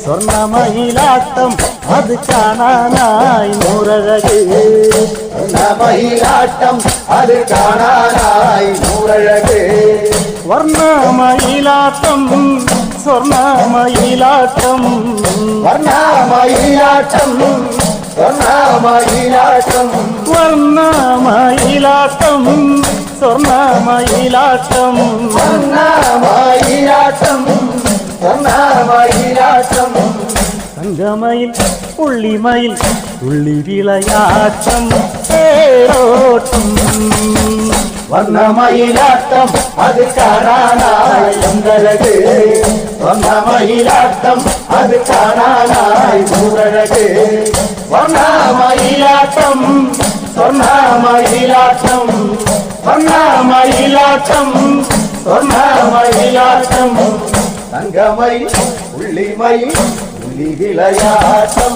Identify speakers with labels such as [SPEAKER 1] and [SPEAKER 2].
[SPEAKER 1] സ്വർണ്ണമയിലാട്ടം അത് കാണാനായി നൂറഴക്
[SPEAKER 2] സ്വർണ്ണമയിലാട്ടം അത് കാണാനായി നൂറഴക്
[SPEAKER 1] വർണ്ണമയിലാട്ടം സ്വർണ്ണമയിലാട്ടം
[SPEAKER 2] വർണ്ണമയിലാട്ടം സ്വർണ്ണമയിലാട്ടം
[SPEAKER 1] വർണ്ണമയിലാട്ടം സ്വർണ്ണമയിലാട്ടം
[SPEAKER 2] വർണ്ണമയിലാട്ടം സ്വർണ്ണമയിലാട്ടം
[SPEAKER 1] തങ്കമയിൽ പുള്ളിമയിൽ തുള്ളി വിളയാട്ടം തേരോട്ടം
[SPEAKER 2] വർണ്ണമയിലാട്ടം അത് കാണാനായി അമ്പലക് വർണ്ണമയിലാട്ടം അത് കാണാനായി നൂറഴക്
[SPEAKER 1] വർണ്ണമയിലാട്ടം സ്വർണ്ണമയിലാട്ടം വർണ്ണമയിലാട്ടം സ്വർണ്ണമയിലാട്ടം
[SPEAKER 2] തങ്കമയിൽ പുള്ളിമയിൽ തുള്ളി വിളയാട്ടം